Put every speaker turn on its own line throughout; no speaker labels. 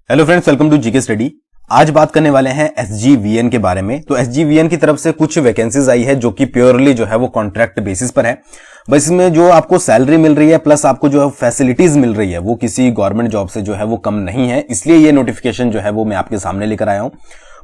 Hello friends, welcome to GK study. आज बात करने वाले हैं एसजीवीएन के बारे में। तो एसजीवीएन की तरफ से कुछ वैकेंसीज आई है जो कि प्योरली जो है वो कॉन्ट्रैक्ट बेसिस पर है। बस इसमें जो आपको सैलरी मिल रही है प्लस आपको जो है फैसिलिटीज मिल रही है वो किसी गवर्नमेंट जॉब से जो है वो कम नहीं है। इसलिए ये नोटिफिकेशन जो है वो मैं आपके सामने लेकर आया हूं।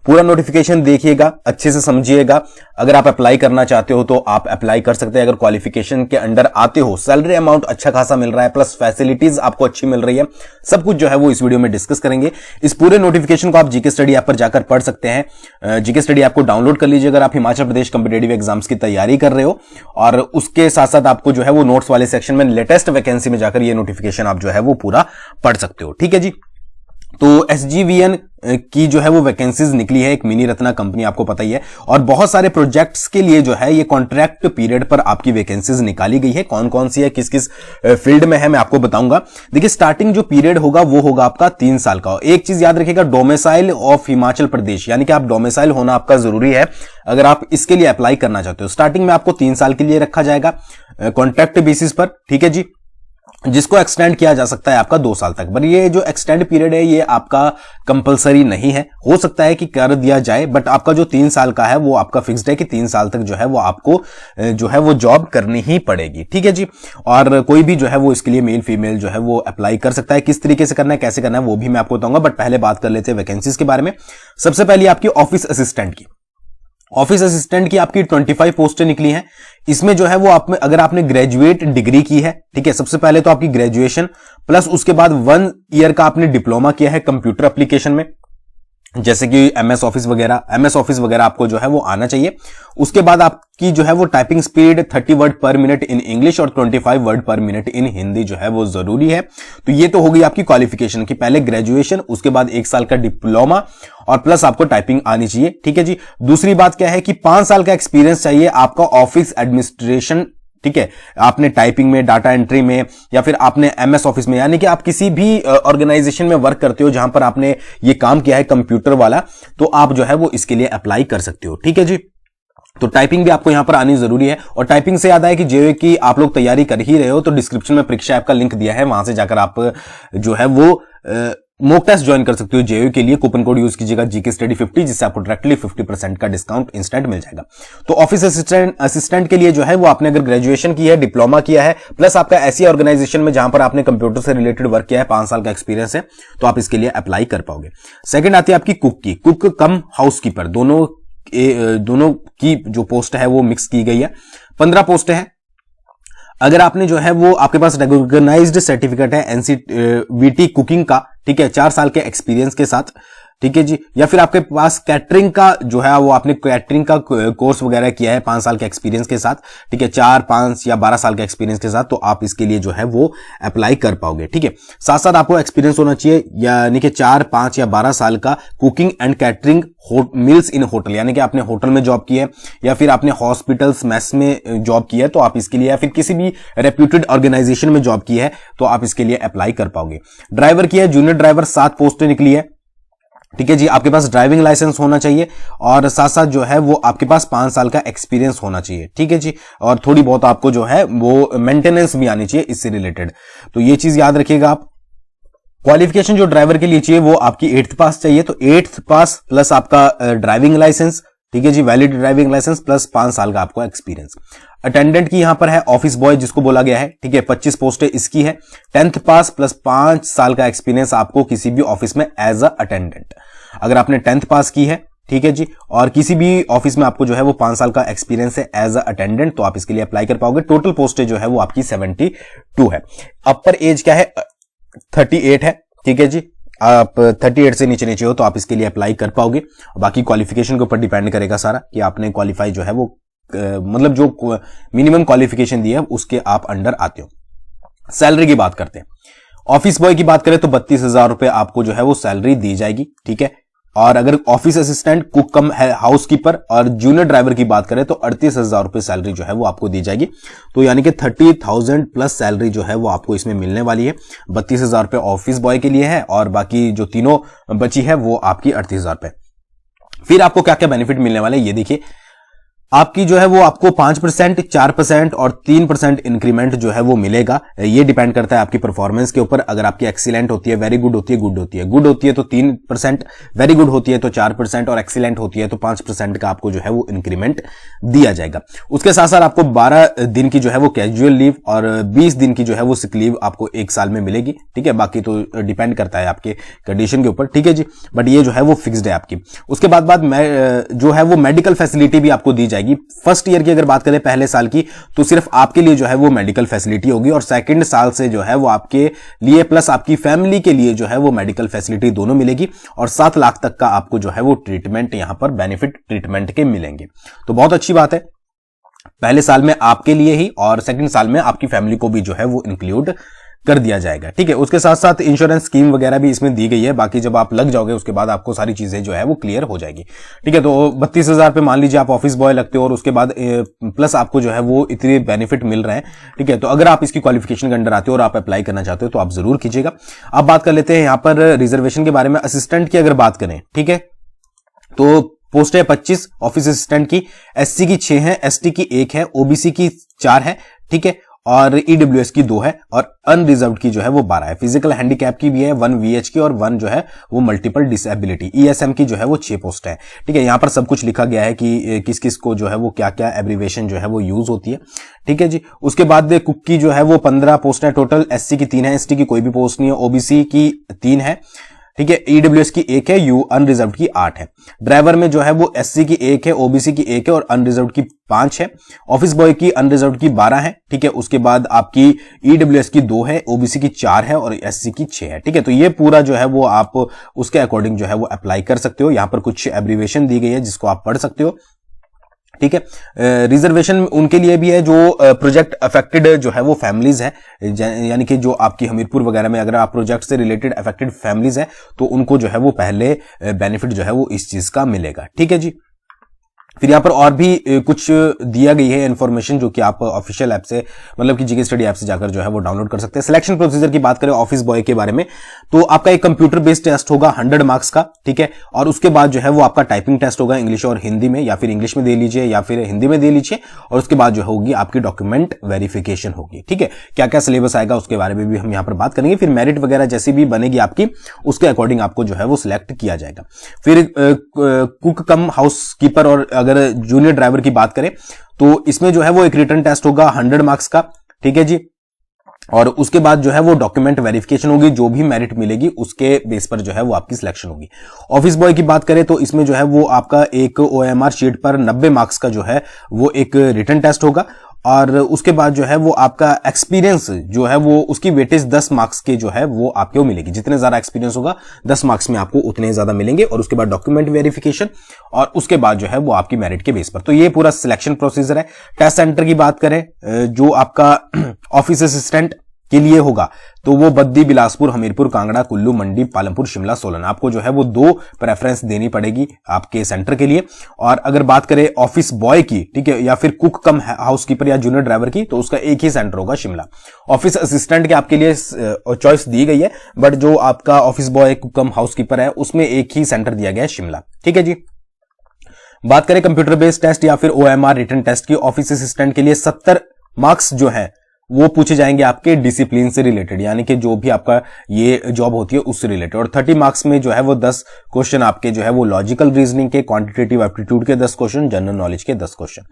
पूरा नोटिफिकेशन देखिएगा, अच्छे से समझिएगा। अगर आप अप्लाई करना चाहते हो तो आप अप्लाई कर सकते हैं। अगर क्वालिफिकेशन के अंडर आते हो, सैलरी अमाउंट अच्छा खासा मिल रहा है प्लस फैसिलिटीज आपको अच्छी मिल रही है, सब कुछ जो है वो इस वीडियो में डिस्कस करेंगे। इस पूरे नोटिफिकेशन को आप जीके स्टडी ऐप पर जाकर पढ़ सकते हैं। जीके स्टडी ऐप को डाउनलोड कर लीजिए अगर आप हिमाचल प्रदेश कॉम्पिटिटिव एग्जाम्स की तैयारी कर रहे हो। और उसके साथ साथ आपको जो है वो नोट्स वाले सेक्शन में लेटेस्ट वैकेंसी में जाकर ये नोटिफिकेशन आप जो है वो पूरा पढ़ सकते हो। ठीक है जी। तो एसजीवीएन की जो है वो वैकेंसीज निकली है, एक मिनी रत्ना कंपनी, आपको पता ही है। और बहुत सारे प्रोजेक्ट्स के लिए जो है ये कॉन्ट्रैक्ट पीरियड पर आपकी वैकेंसीज निकाली गई है। कौन कौन सी है, किस किस फील्ड में है, मैं आपको बताऊंगा। देखिए, स्टार्टिंग जो पीरियड होगा वो होगा आपका 3 साल का। एक चीज याद रखिएगा, डोमिसाइल ऑफ हिमाचल प्रदेश, यानी कि आप डोमिसाइल होना आपका जरूरी है अगर आप इसके लिए अप्लाई करना चाहते हो। स्टार्टिंग में आपको 3 साल के लिए रखा जाएगा कॉन्ट्रैक्ट बेसिस पर। ठीक है जी, जिसको एक्सटेंड किया जा सकता है आपका 2 साल तक। पर ये जो एक्सटेंड पीरियड है ये आपका कंपलसरी नहीं है, हो सकता है कि कर दिया जाए, बट आपका जो 3 साल का है वो आपका फिक्स्ड है कि 3 साल तक जो है वो आपको जो है वो जॉब करनी ही पड़ेगी। ठीक है जी। और कोई भी जो है वो इसके लिए मेल फीमेल जो है वो अप्लाई कर सकता है। किस तरीके से करना है, कैसे करना है, वो भी मैं आपको बताऊंगा। बट पहले बात कर लेते हैं वैकेंसीज के बारे में। सबसे पहले आपकी ऑफिस असिस्टेंट की। ऑफिस असिस्टेंट की आपकी 25 पोस्टें निकली हैं। इसमें जो है वो आप में अगर आपने ग्रेजुएट डिग्री की है, ठीक है, सबसे पहले तो आपकी ग्रेजुएशन प्लस उसके बाद 1 ईयर का आपने डिप्लोमा किया है कंप्यूटर एप्लीकेशन में, जैसे कि एमएस ऑफिस वगैरह आपको जो है वो आना चाहिए। उसके बाद आपकी जो है वो टाइपिंग स्पीड 30 वर्ड पर मिनट इन इंग्लिश और 25 वर्ड पर मिनट इन हिंदी जो है वो जरूरी है। तो ये तो होगी आपकी क्वालिफिकेशन की, पहले ग्रेजुएशन, उसके बाद 1 साल का डिप्लोमा और प्लस आपको टाइपिंग आनी चाहिए। ठीक है जी। दूसरी बात क्या है कि 5 साल का एक्सपीरियंस चाहिए आपका ऑफिस एडमिनिस्ट्रेशन। ठीक है, आपने टाइपिंग में, डाटा एंट्री में, या फिर आपने एमएस ऑफिस में, यानी कि आप किसी भी ऑर्गेनाइजेशन में वर्क करते हो जहां पर आपने ये काम किया है कंप्यूटर वाला, तो आप जो है वो इसके लिए अप्लाई कर सकते हो। ठीक है जी। तो टाइपिंग भी आपको यहां पर आनी जरूरी है। और टाइपिंग से याद आया कि जेईई की आप लोग तैयारी कर ही रहे हो तो डिस्क्रिप्शन में परीक्षा ऐप का लिंक दिया है, वहां से जाकर आप जो है वो मॉक टेस्ट ज्वाइन कर सकते हो जेईई के लिए। कूपन कोड यूज कीजिएगा जीके स्टडी 50, जिससे आपको डायरेक्टली 50% का डिस्काउंट इंस्टेंट मिल जाएगा। तो ऑफिस असिस्टेंट के लिए जो है वो आपने अगर ग्रेजुएशन की है, डिप्लोमा किया है, प्लस आपका ऐसी ऑर्गेनाइजेशन में जहां पर आपने कंप्यूटर से रिलेटेड वर्क किया है, 5 साल का एक्सपीरियंस है, तो आप इसके लिए अप्लाई कर पाओगे। सेकंड आती है आपकी कुक की, कुक कम हाउसकीपर, दोनों की जो पोस्ट है वो मिक्स की गई है। 15 पोस्ट है। अगर आपने जो है वो आपके पास रिकॉग्नाइज्ड सर्टिफिकेट है एनसीवीटी कुकिंग का, ठीक है, 4 साल के एक्सपीरियंस के साथ, ठीक है जी, या फिर आपके पास कैटरिंग का जो है वो आपने कैटरिंग का कोर्स वगैरह किया है 5 साल के एक्सपीरियंस के साथ, ठीक है, 4, 5 या 12 साल के एक्सपीरियंस के साथ, तो आप इसके लिए जो है वो अप्लाई कर पाओगे। ठीक है, साथ साथ आपको एक्सपीरियंस होना चाहिए, यानी कि 4, 5 या 12 साल का cooking and catering meals in hotel, यानी कि आपने होटल में जॉब की है या फिर आपने हॉस्पिटल्स मेस में जॉब की है, तो आप इसके लिए, या फिर किसी भी रेप्यूटेड ऑर्गेनाइजेशन में जॉब की है तो आप इसके लिए अप्लाई कर पाओगे। ड्राइवर की है, जूनियर ड्राइवर 7 पोस्टें निकली है। ठीक है जी। आपके पास ड्राइविंग लाइसेंस होना चाहिए और साथ साथ जो है वो आपके पास 5 साल का एक्सपीरियंस होना चाहिए। ठीक है जी। और थोड़ी बहुत आपको जो है वो मेंटेनेंस भी आनी चाहिए इससे रिलेटेड, तो ये चीज याद रखिएगा आप। क्वालिफिकेशन जो ड्राइवर के लिए चाहिए वो आपकी 8th पास चाहिए, तो 8th पास प्लस आपका ड्राइविंग लाइसेंस, ठीक है जी, वैलिड ड्राइविंग लाइसेंस प्लस 5 साल का आपको एक्सपीरियंस। अटेंडेंट की यहां पर है, ऑफिस बॉय जिसको बोला गया है, ठीक है, 25 पोस्टें इसकी है। 10th पास प्लस 5 साल का एक्सपीरियंस आपको किसी भी ऑफिस में एज अ अटेंडेंट। अगर आपने 10th पास की है, ठीक है जी, और किसी भी ऑफिस में आपको जो है वो 5 साल का एक्सपीरियंस है एज अ अटेंडेंट, तो आप इसके लिए अप्लाई कर पाओगे। टोटल पोस्टें जो है वो आपकी 72 है। अपर एज क्या है, 38 है। ठीक है जी। आप 38 से नीचे हो तो आप इसके लिए अप्लाई कर पाओगे। बाकी क्वालिफिकेशन के ऊपर डिपेंड करेगा सारा कि आपने क्वालिफाई जो है वो मतलब जो मिनिमम क्वालिफिकेशन दी है उसके आप अंडर आते हो। सैलरी की बात करते हैं। ऑफिस बॉय की बात करें तो 32,000 रुपए आपको जो है वो सैलरी दी जाएगी। ठीक है, और अगर office assistant, cook cum housekeeper और जूनियर ड्राइवर की बात करें तो 38,000 रुपए सैलरी जो है वो आपको दी जाएगी। तो यानी कि 30,000 प्लस सैलरी जो है वो आपको इसमें मिलने वाली है। 32,000 रुपए ऑफिस बॉय के लिए है और बाकी जो तीनों बची है वो आपकी 38,000 रुपए। फिर आपको क्या क्या बेनिफिट मिलने वाले ये देखिए। आपकी जो है वो आपको 5%, 4% और 3% इंक्रीमेंट जो है वो मिलेगा। ये डिपेंड करता है आपकी परफॉर्मेंस के ऊपर। अगर आपकी एक्सीलेंट होती है, वेरी गुड होती है, गुड होती है, गुड होती है तो 3%, वेरी गुड होती है तो 4% और एक्सीलेंट होती है तो 5% का आपको जो है वो इंक्रीमेंट दिया जाएगा। उसके साथ साथ आपको 12 दिन की जो है वो कैजुअल लीव और 20 दिन की जो है वो सिक लीव आपको 1 साल में मिलेगी। ठीक है, बाकी तो डिपेंड करता है आपके कंडीशन के ऊपर। ठीक है जी, बट ये जो है वो फिक्स्ड है आपकी। उसके बाद जो है वो मेडिकल फैसिलिटी भी आपको दी जाएगी। फर्स्ट ईयर की अगर बात करें, पहले साल की, तो सिर्फ आपके लिए जो है वो मेडिकल फैसिलिटी होगी और सेकंड साल से जो है वो आपके लिए प्लस आपकी फैमिली के लिए जो है वो मेडिकल फैसिलिटी दोनों मिलेगी और 7 लाख तक का आपको जो है वो ट्रीटमेंट यहां पर बेनिफिट ट्रीटमेंट के मिलेंगे। तो बहुत अच्छी बात है, पहले साल में आपके लिए ही और सेकंड साल में आपकी फैमिली को भी जो है वो इंक्लूड कर दिया जाएगा। ठीक है, उसके साथ साथ इंश्योरेंस स्कीम वगैरह भी इसमें दी गई है। बाकी जब आप लग जाओगे उसके बाद आपको सारी चीजें जो है वो क्लियर हो जाएगी। ठीक है, तो 32,000 पे मान लीजिए आप ऑफिस बॉय लगते हो और उसके बाद प्लस आपको जो है वो इतने बेनिफिट मिल रहे हैं। ठीक है, तो अगर आप इसकी क्वालिफिकेशन के अंडर आते हो और आप अप्लाई करना चाहते हो तो आप जरूर कीजिएगा। अब बात कर लेते हैं यहां पर रिजर्वेशन के बारे में। असिस्टेंट की अगर बात करें, ठीक है, तो पोस्ट है 25 ऑफिस असिस्टेंट की। एससी की 6 है, एसटी की 1 है, ओबीसी की 4 है। ठीक है, और ईडब्ल्यूएस की 2 है और अनरिजर्व्ड की जो है वो 12 है। फिजिकल हैंडीकैप की भी है 1 वीएच की और 1 जो है वो मल्टीपल डिसेबिलिटी। ईएसएम की जो है वो 6 पोस्ट है। ठीक है, यहां पर सब कुछ लिखा गया है कि किस किस को जो है वो क्या क्या एब्रीवेशन जो है वो यूज होती है। ठीक है जी, उसके बाद कुक की जो है वो 15 पोस्ट है टोटल। एससी की 3 है, एसटी की कोई भी पोस्ट नहीं है, ओबीसी की 3 है। ठीक है, ईडब्ल्यूएस की 1 है, यू अनरिजर्व्ड की 8 है। ड्राइवर में जो है वो एससी की 1 है, ओबीसी की 1 है और अनरिजर्व्ड की 5 है। ऑफिस बॉय की अनरिजर्व्ड की 12 है। ठीक है, उसके बाद आपकी ईडब्ल्यूएस की 2 है, ओबीसी की 4 है और एससी की 6 है। ठीक है, तो ये पूरा जो है वो आप उसके अकॉर्डिंग जो है वो अप्लाई कर सकते हो। यहां पर कुछ एब्रीवेशन दी गई है जिसको आप पढ़ सकते हो। ठीक है, रिजर्वेशन उनके लिए भी है जो प्रोजेक्ट अफेक्टेड जो है वो फैमिलीज है, यानी कि जो आपकी हमीरपुर वगैरह में अगर आप प्रोजेक्ट से रिलेटेड अफेक्टेड फैमिलीज है तो उनको जो है वो पहले बेनिफिट जो है वो इस चीज का मिलेगा। ठीक है जी, फिर यहां पर और भी कुछ दिया गई है इंफॉर्मेशन जो कि आप ऑफिशियल ऐप से, मतलब कि जीके स्टडी ऐप से जाकर जो है वो डाउनलोड कर सकते हैं। सिलेक्शन प्रोसीजर की बात करें ऑफिस बॉय के बारे में, तो आपका एक कंप्यूटर बेस्ड टेस्ट होगा 100 मार्क्स का। ठीक है, और उसके बाद जो है वो आपका टाइपिंग टेस्ट होगा इंग्लिश और हिंदी में, या फिर इंग्लिश में दे लीजिए या फिर हिंदी में दे लीजिए। और उसके बाद जो होगी आपकी डॉक्यूमेंट वेरिफिकेशन होगी। ठीक है, क्या क्या सिलेबस आएगा उसके बारे में भी हम यहां पर बात करेंगे। फिर मेरिट वगैरह जैसी भी बनेगी आपकी, उसके अकॉर्डिंग आपको जो है वो सिलेक्ट किया जाएगा। फिर कुक कम हाउस कीपर और अगर जूनियर ड्राइवर की बात करें तो इसमें जो है वो एक रिटन टेस्ट होगा 100 मार्क्स का। ठीक है जी, और उसके बाद जो है वो डॉक्यूमेंट वेरिफिकेशन होगी, जो भी मेरिट मिलेगी उसके बेस पर जो है वो आपकी सिलेक्शन होगी। ऑफिस बॉय की बात करें तो इसमें जो है वो आपका एक ओएमआर शीट पर 90 मार्क्स का जो है वो एक रिटन टेस्ट होगा और उसके बाद जो है वो आपका एक्सपीरियंस जो है वो उसकी वेटेज 10 मार्क्स के जो है वो आपको मिलेगी। जितने ज्यादा एक्सपीरियंस होगा 10 मार्क्स में आपको उतने ज्यादा मिलेंगे। और उसके बाद डॉक्यूमेंट वेरिफिकेशन और उसके बाद जो है वो आपकी मेरिट के बेस पर। तो ये पूरा सिलेक्शन प्रोसीजर है। टेस्ट सेंटर की बात करें जो आपका ऑफिस असिस्टेंट के लिए होगा तो वो बद्दी, बिलासपुर, हमीरपुर, कांगड़ा, कुल्लू, मंडी, पालमपुर, शिमला, सोलन। आपको जो है वो 2 प्रेफरेंस देनी पड़ेगी आपके सेंटर के लिए। और अगर बात करें ऑफिस बॉय की, ठीक है, या फिर कुक कम हाउसकीपर या जूनियर ड्राइवर की, तो उसका एक ही सेंटर होगा शिमला। ऑफिस असिस्टेंट के आपके लिए चॉइस दी गई है, बट जो आपका office boy, cook cum housekeeper है उसमें एक ही सेंटर दिया गया है, शिमला। ठीक है जी, बात करें कंप्यूटर बेस्ड टेस्ट या फिर ओएमआर रिटन टेस्ट की, ऑफिस असिस्टेंट के लिए 70 मार्क्स जो है वो पूछे जाएंगे आपके डिसिप्लिन से रिलेटेड, यानी कि जो भी आपका ये जॉब होती है उससे रिलेटेड। और 30 मार्क्स में जो है वो 10 क्वेश्चन आपके जो है वो लॉजिकल रीजनिंग के, क्वांटिटेटिव एप्टीट्यूड के 10 क्वेश्चन, जनरल नॉलेज के 10 क्वेश्चन।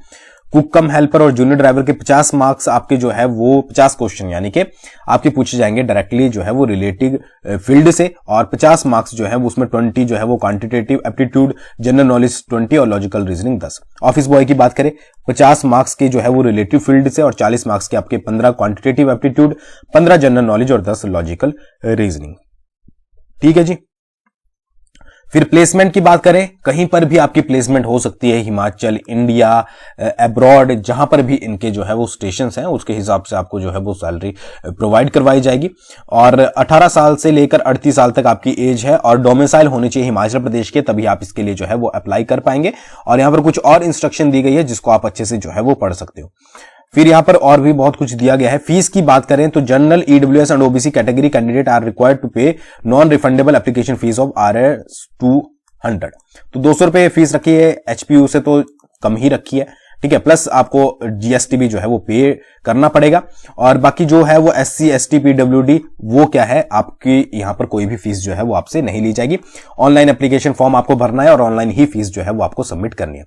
कुक कम हेल्पर और जूनियर ड्राइवर के 50 मार्क्स आपके जो है वो 50 क्वेश्चन यानी कि आपके पूछे जाएंगे डायरेक्टली जो है वो रिलेटिव फील्ड से। और 50 मार्क्स जो है वो उसमें 20 जो है वो क्वांटिटेटिव एप्टीट्यूड, जनरल नॉलेज 20 और लॉजिकल रीजनिंग 10। ऑफिस बॉय की बात करें 50 मार्क्स के जो है वो रिलेटिव फील्ड से और 40 मार्क्स के आपके 15 क्वांटिटेटिव एप्टीट्यूड, 15 जनरल नॉलेज और 10 लॉजिकल रीजनिंग। ठीक है जी, फिर प्लेसमेंट की बात करें, कहीं पर भी आपकी प्लेसमेंट हो सकती है, हिमाचल, इंडिया, अब्रॉड, जहां पर भी इनके जो है वो स्टेशंस हैं उसके हिसाब से आपको जो है वो सैलरी प्रोवाइड करवाई जाएगी। और 18 साल से लेकर 38 साल तक आपकी एज है और डोमिसाइल होनी चाहिए हिमाचल प्रदेश के, तभी आप इसके लिए जो है वो अप्लाई कर पाएंगे। और यहां पर कुछ और इंस्ट्रक्शन दी गई है जिसको आप अच्छे से जो है वो पढ़ सकते हो। फिर यहां पर और भी बहुत कुछ दिया गया है। फीस की बात करें तो general, EWS and OBC category candidate are required to pay non refundable application fee of Rs 200। तो 200 रुपए फीस रखी है, एचपीयू से तो कम ही रखी है। ठीक है, प्लस आपको जीएसटी भी जो है वो पे करना पड़ेगा। और बाकी जो है वो SC ST PWD वो क्या है, आपकी यहां पर कोई भी फीस जो है वो आपसे नहीं ली जाएगी। ऑनलाइन एप्लीकेशन फॉर्म आपको भरना है और ऑनलाइन ही फीस जो है वो आपको सबमिट करनी है।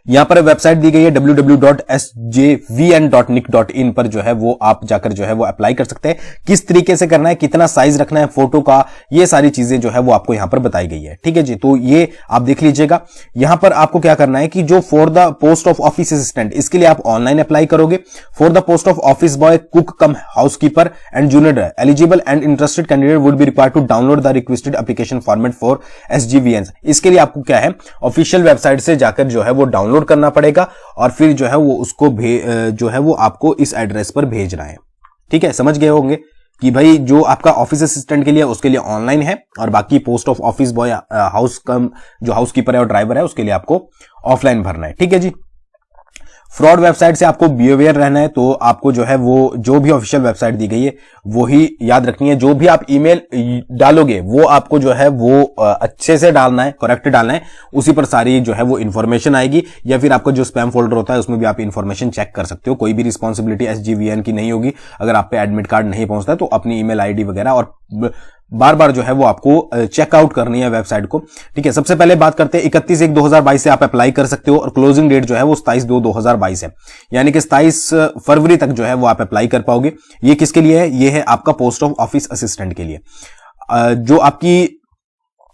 यहां पर वेबसाइट दी गई है www.sjvn.nic.in पर जो है वो आप जाकर जो है वो अप्लाई कर सकते हैं। किस तरीके से करना है, कितना साइज रखना है फोटो का, ये सारी चीजें जो है वो आपको यहां पर बताई गई है। ठीक है जी, तो ये आप देख लीजिएगा। यहां पर आपको क्या करना है कि जो for the post of office assistant, इसके लिए आप ऑनलाइन अप्लाई करोगे। For the post of office boy, cook cum housekeeper and junior eligible and interested candidate would be required to download the requested application format for SGVN। इसके लिए आपको क्या है, official website से जाकर जो है वो डाउनलोड करना पड़ेगा और फिर जो है वो उसको जो है वो आपको इस एड्रेस पर भेजना है। ठीक है, समझ गए होंगे कि भाई जो आपका ऑफिस असिस्टेंट के लिए उसके लिए ऑनलाइन है और बाकी पोस्ट ऑफ ऑफिस बॉय, जो हाउसकीपर है और ड्राइवर है उसके लिए आपको ऑफलाइन भरना है। ठीक है जी। फ्रॉड वेबसाइट से आपको बी अवेयर रहना है, तो आपको जो है वो जो भी ऑफिशियल वेबसाइट दी गई है वो ही याद रखनी है। जो भी आप ईमेल डालोगे वो आपको जो है वो अच्छे से डालना है, करेक्ट डालना है, उसी पर सारी जो है वो इंफॉर्मेशन आएगी। या फिर आपका जो स्पैम फोल्डर होता है उसमें भी आप इंफॉर्मेशन चेक कर सकते हो। कोई भी रिस्पॉन्सिबिलिटी SGVN की नहीं होगी। अगर आप पे एडमिट कार्ड नहीं पहुंचता है तो अपनी ईमेल आईडी वगैरह और बार बार जो है वो आपको चेकआउट करनी है वेबसाइट को। ठीक है, सबसे पहले बात करते हैं 31/1/2022 से आप अप्लाई कर सकते हो और क्लोजिंग डेट जो है वो 27/2/2022 है, यानी कि 27 फरवरी तक जो है वो आप अप्लाई कर पाओगे। ये किसके लिए है? ये है आपका पोस्ट ऑफ ऑफिस असिस्टेंट के लिए। जो आपकी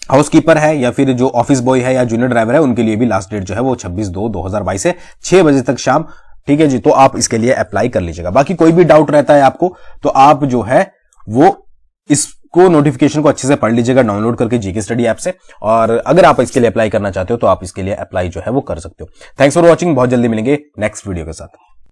हाउसकीपर है या फिर जो ऑफिस बॉय है या जूनियर ड्राइवर है उनके लिए भी लास्ट डेट जो है वो 26/2/2022 है, 6 बजे तक शाम। ठीक है जी, तो आप इसके लिए अप्लाई कर लीजिएगा। बाकी कोई भी डाउट रहता है आपको तो आप जो है वो इसको नोटिफिकेशन को अच्छे से पढ़ लीजिएगा डाउनलोड करके जीके स्टडी ऐप से। और अगर आप इसके लिए अप्लाई करना चाहते हो तो आप इसके लिए अप्लाई जो है वो कर सकते हो। Thanks for watching. बहुत जल्दी मिलेंगे नेक्स्ट वीडियो के साथ।